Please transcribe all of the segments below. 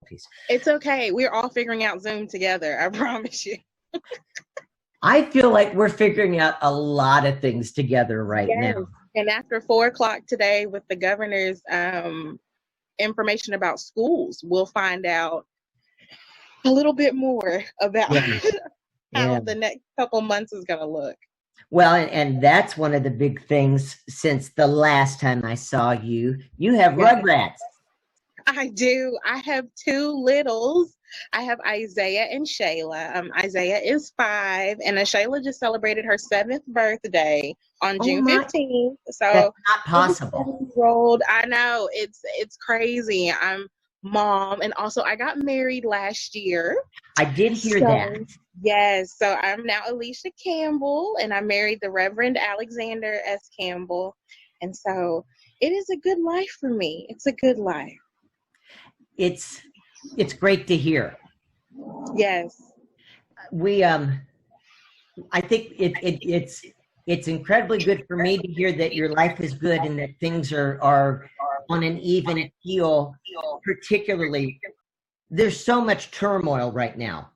piece. It's okay. We're all figuring out Zoom together. I promise you. I feel like we're figuring out a lot of things together right now. And after 4:00 today with the governor's information about schools, we'll find out a little bit more about how the next couple months is going to look. Well, and that's one of the big things since the last time I saw you. You have Rugrats. I do. I have two littles. I have Isaiah and Shayla. Isaiah is 5, and Shayla just celebrated her 7th birthday on June 15th. So that's not possible. Old. I know, it's crazy. I'm mom, and also I got married last year. I did hear that. Yes, so I'm now Alisha Campbell, and I married the Reverend Alexander S. Campbell, and so it is a good life for me. It's a good life. It's great to hear. Yes. We I think it's incredibly good for me to hear that your life is good and that things are on an even keel. Particularly, there's so much turmoil right now.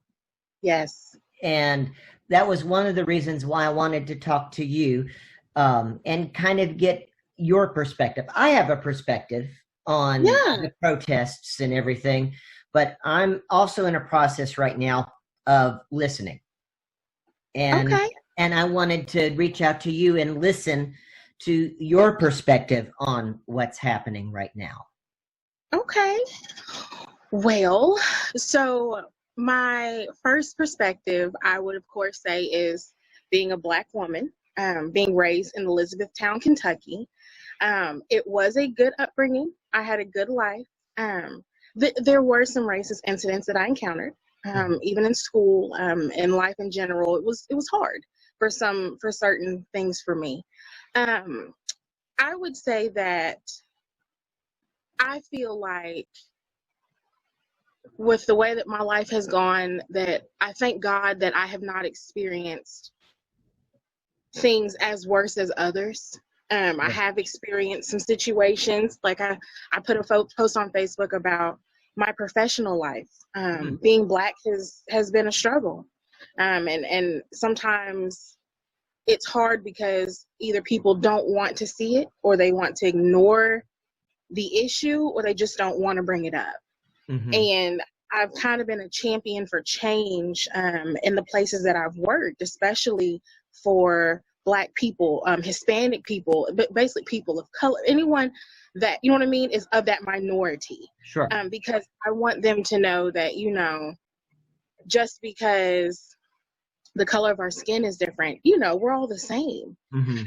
Yes. And that was one of the reasons why I wanted to talk to you and kind of get your perspective. I have a perspective on the protests and everything, but I'm also in a process right now of listening. And and I wanted to reach out to you and listen to your perspective on what's happening right now. Okay. Well, so my first perspective, I would of course say, is being a Black woman, being raised in Elizabethtown, Kentucky. It was a good upbringing. I had a good life. There were some racist incidents that I encountered, even in school, in life in general. It was hard for certain things for me. I would say that I feel like with the way that my life has gone, that I thank God that I have not experienced things as worse as others. I have experienced some situations, like I put a post on Facebook about my professional life. Being Black has been a struggle. And sometimes it's hard because either people don't want to see it, or they want to ignore the issue, or they just don't want to bring it up. And I've kind of been a champion for change in the places that I've worked, especially for Black people, Hispanic people, but basically people of color, anyone that, you know what I mean, is of that minority. Sure. Because I want them to know that, just because the color of our skin is different, we're all the same.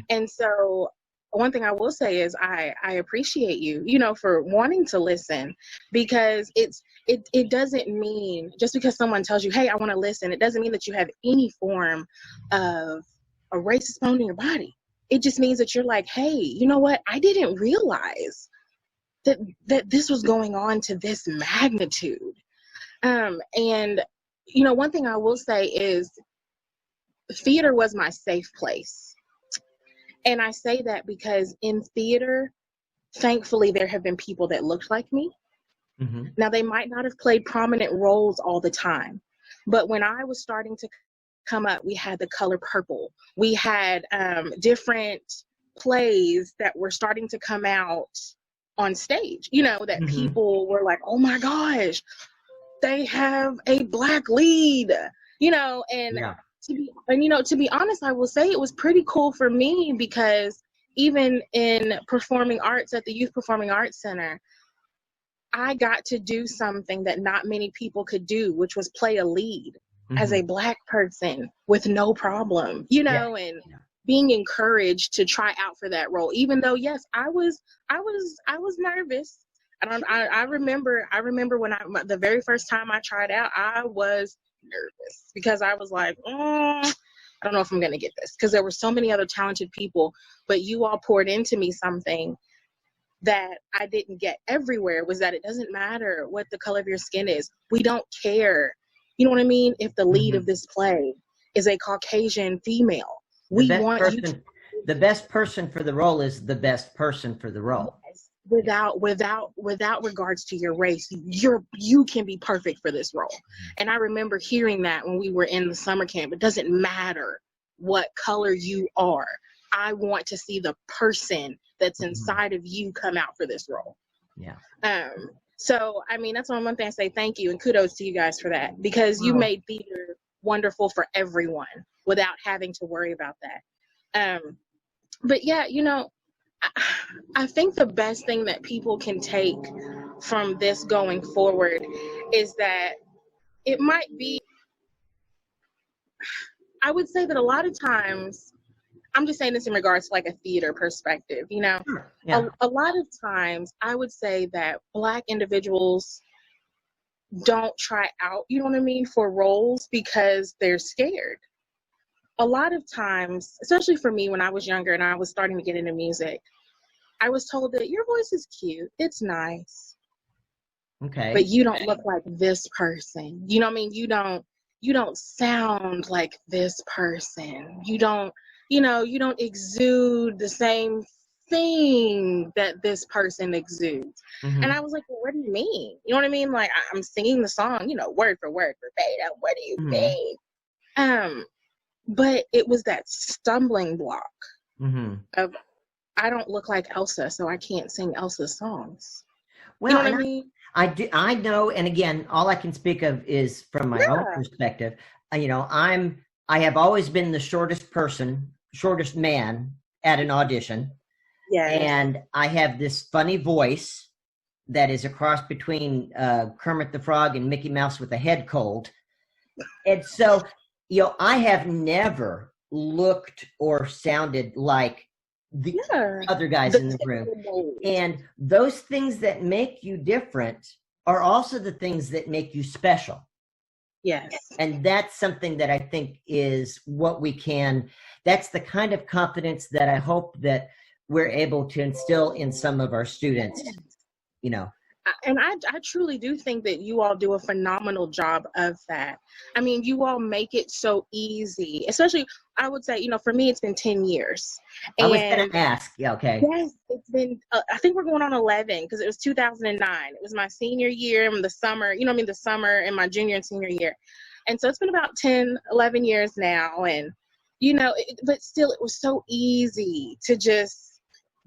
And so one thing I will say is I appreciate you, for wanting to listen, because it doesn't mean just because someone tells you, hey, I want to listen, it doesn't mean that you have any form of a racist bone in your body. It just means that you're like, hey, you know what? I didn't realize that this was going on to this magnitude. And, one thing I will say is theater was my safe place. And I say that because in theater, thankfully, there have been people that looked like me. Now, they might not have played prominent roles all the time, but when I was starting to come up, we had The Color Purple. We had different plays that were starting to come out on stage, that people were like, oh my gosh, they have a Black lead, to be honest, I will say it was pretty cool for me, because even in performing arts at the Youth Performing Arts Center, I got to do something that not many people could do, which was play a lead as a Black person with no problem, and being encouraged to try out for that role, even though, yes, I was nervous. I remember when the very first time I tried out, I was nervous because I was like, I don't know if I'm going to get this, because there were so many other talented people, but you all poured into me something that I didn't get everywhere, was that it doesn't matter what the color of your skin is. We don't care. You know what I mean? If the lead of this play is a Caucasian female, the best person for the role is the best person for the role. without regards to your race, you can be perfect for this role. And I remember hearing that when we were in the summer camp. It doesn't matter what color you are. I want to see the person that's inside of you come out for this role. Yeah. So, I mean, that's one thing I say thank you and kudos to you guys for that, because you made theater wonderful for everyone without having to worry about that. But yeah, you know, I think the best thing that people can take from this going forward is that it might be, I would say that a lot of times, I'm just saying this in regards to like a theater perspective, you know, a lot of times I would say that Black individuals don't try out, you know what I mean, for roles because they're scared. A lot of times, especially for me when I was younger and I was starting to get into music, I was told that your voice is cute, it's nice, okay, but you don't look like this person. You know what I mean? You don't sound like this person. You don't exude the same thing that this person exudes. And I was like, well, what do you mean? You know what I mean? Like, I'm singing the song, you know, word for word, verbatim. What do you mean? But it was that stumbling block of, I don't look like Elsa, so I can't sing Elsa's songs. Well, you know what I mean? I know, and again, all I can speak of is from my own perspective. You know, I have always been the shortest man at an audition. Yeah. And I have this funny voice that is a cross between Kermit the Frog and Mickey Mouse with a head cold. And so, you know, I have never looked or sounded like the other guys in the room. And those things that make you different are also the things that make you special. Yes. And that's something that I think is what that's the kind of confidence that I hope that we're able to instill in some of our students, you know. And I truly do think that you all do a phenomenal job of that. I mean, you all make it so easy, especially, I would say, you know, for me, it's been 10 years. I was going to ask. Yeah, okay. Yes, it's been, I think we're going on 11 because it was 2009. It was my senior year in the summer, you know what I mean, the summer in my junior and senior year. And so it's been about 10, 11 years now. And, you know, but still, it was so easy to just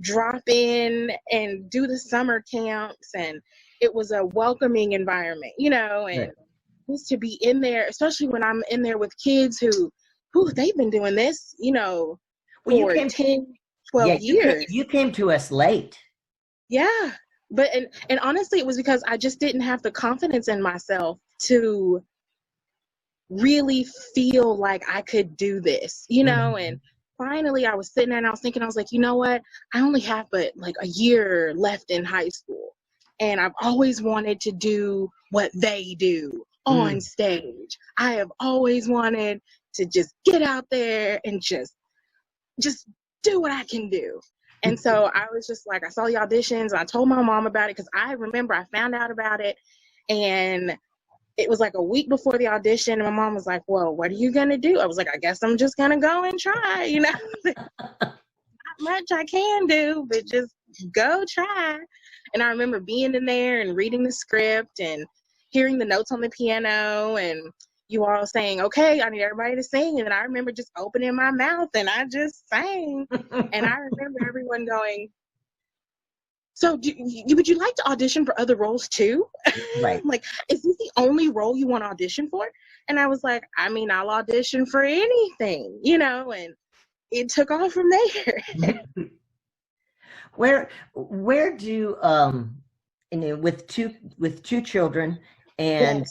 drop in and do the summer camps, and it was a welcoming environment, you know, and just to be in there, especially when I'm in there with kids who they've been doing this, you know, for 10, 12 years. You came to us late. Yeah. But, and honestly, it was because I just didn't have the confidence in myself to really feel like I could do this, you know, and finally I was sitting there and I was thinking, I was like, you know what? I only have but like a year left in high school. And I've always wanted to do what they do on stage. I have always wanted to just get out there and just do what I can do. And so I was just like, I saw the auditions and I told my mom about it because I remember I found out about it, and it was like a week before the audition, and my mom was like, well, what are you going to do? I was like, I guess I'm just going to go and try, you know. Not much I can do, but just go try. And I remember being in there and reading the script and hearing the notes on the piano and you all saying, okay, I need everybody to sing. And I remember just opening my mouth and I just sang. And I remember everyone going, so would you like to audition for other roles too? Right. Like, is this the only role you want to audition for? And I was like, I mean, I'll audition for anything, you know, and it took off from there. Where do you know, with two children and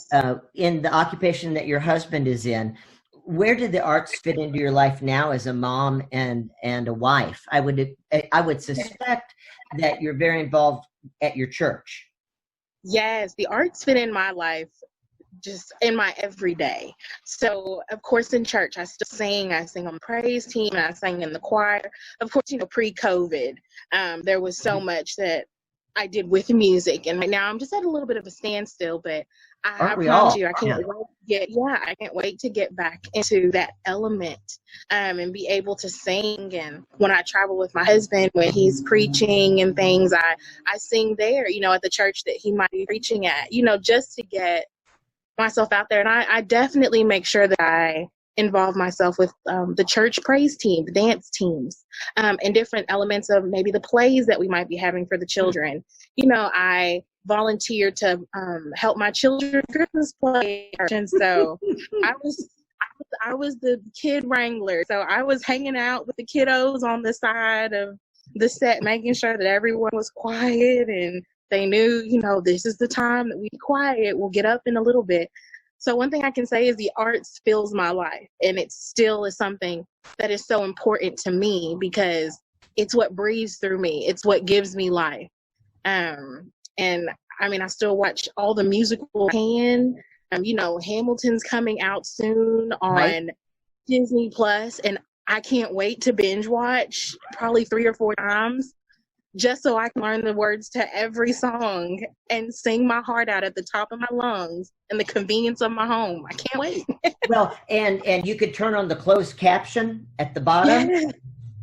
in the occupation that your husband is in, where did the arts fit into your life now as a mom and a wife? I would suspect that you're very involved at your church. Yes, the arts fit in my life, just in my everyday. So, of course, in church, I still sing. I sing on the praise team, and I sang in the choir. Of course, you know, pre-COVID, there was so much that I did with music. And right now I'm just at a little bit of a standstill, but I promise all? you, I can't I can't wait to get back into that element, and be able to sing. And when I travel with my husband, when he's preaching and things, I sing there, you know, at the church that he might be preaching at, you know, just to get myself out there. And I definitely make sure that I involve myself with the church praise team, the dance teams, and different elements of maybe the plays that we might be having for the children. You know, I volunteered to help my children's Christmas play, and so I was the kid wrangler. So I was hanging out with the kiddos on the side of the set, making sure that everyone was quiet and they knew, you know, this is the time that we be quiet. We'll get up in a little bit. So one thing I can say is the arts fills my life, and it still is something that is so important to me because it's what breathes through me. It's what gives me life. And I mean, I still watch all the musical I can. You know, Hamilton's coming out soon on Disney Plus, and I can't wait to binge watch probably 3 or 4 times just so I can learn the words to every song and sing my heart out at the top of my lungs in the convenience of my home. I can't wait. Well, and you could turn on the closed caption at the bottom.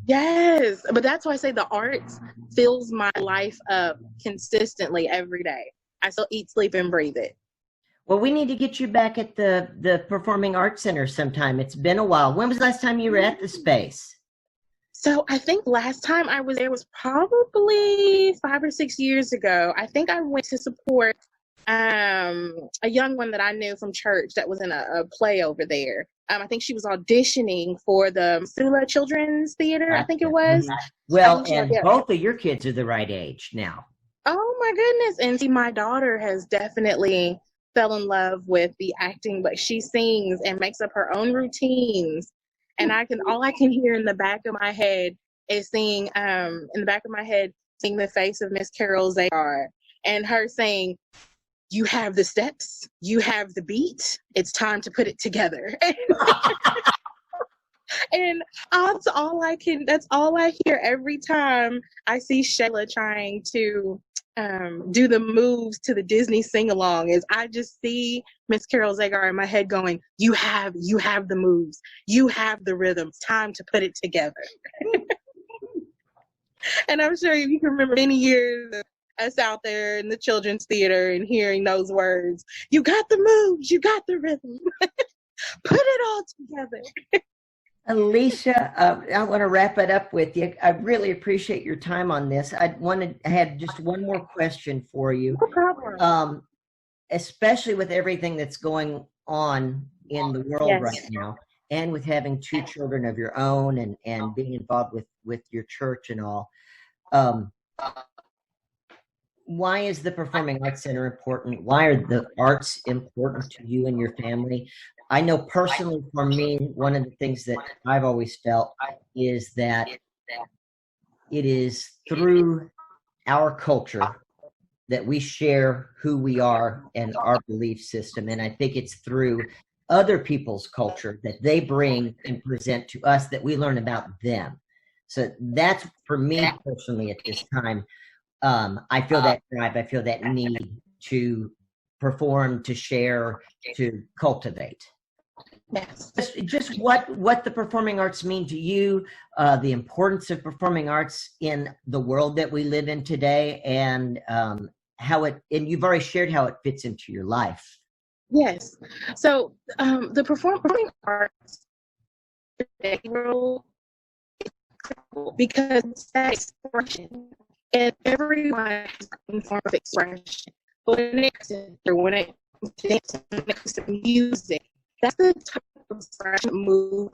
Yes. But that's why I say the arts fills my life up consistently every day. I still eat, sleep, and breathe it. Well, we need to get you back at the Performing Arts Center sometime. It's been a while. When was the last time you were at the space? So I think last time I was there was probably 5 or 6 years ago. I think I went to support a young one that I knew from church that was in a play over there. I think she was auditioning for the Sula Children's Theater, I think it was. Well, and both of your kids are the right age now. Oh my goodness. And see, my daughter has definitely fell in love with the acting, but she sings and makes up her own routines. And all I can hear in the back of my head is seeing the face of Miss Carol Zagar and her saying, "You have the steps, you have the beat, it's time to put it together." And that's all I hear every time I see Shayla trying to do the moves to the Disney sing-along. Is I just see Miss Carol Zagar in my head going, you have the moves, you have the rhythms, time to put it together. And I'm sure you can remember many years of us out there in the children's theater and hearing those words. You got the moves, you got the rhythm. Put it all together. Alisha, I want to wrap it up with you. I really appreciate your time on this. I had just one more question for you. No problem. Especially with everything that's going on in the world right now, and with having 2 children of your own and being involved with your church and all. Why is the Performing Arts Center important? Why are the arts important to you and your family? I know personally for me, one of the things that I've always felt is that it is through our culture that we share who we are and our belief system. And I think it's through other people's culture that they bring and present to us that we learn about them. So that's, for me personally at this time, I feel that drive, I feel that need to perform, to share, to cultivate. Yes. Just what the performing arts mean to you, the importance of performing arts in the world that we live in today, and and you've already shared how it fits into your life. Yes. So the performing arts role, because it's that expression, and everyone has a form of expression. But when it comes to music, that's the type of expression move.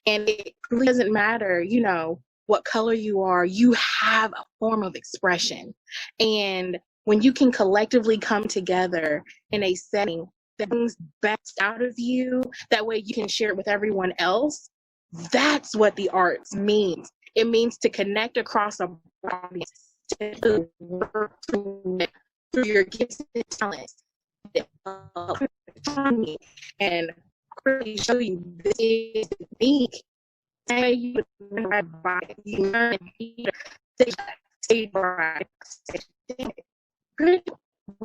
And it really doesn't matter, you know, what color you are, you have a form of expression. And when you can collectively come together in a setting that brings best out of you, that way you can share it with everyone else, that's what the arts means. It means to connect across a audience, to work through your gifts and talents, and really show you this is unique. And you learn stage right.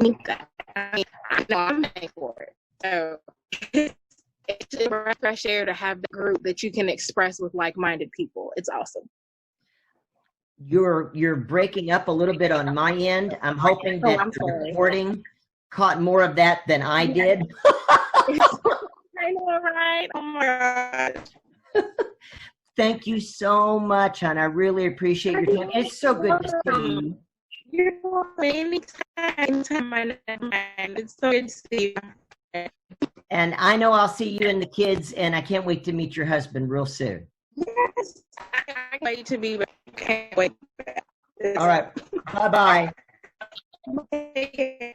Need that. I mean, I know I'm made for it. So it's a breath of fresh air to have the group that you can express with like-minded people. It's awesome. You're breaking up a little bit on my end. I'm hoping that the recording caught more of that than I did. I know, right? Oh my gosh. Thank you so much, hon. I really appreciate your time. It's so good to see you. You're welcome. Anytime, my man. It's so good to see you. And I know I'll see you and the kids, and I can't wait to meet your husband real soon. Yes, I can't wait to be back. Can't wait. All right. Bye-bye. Okay.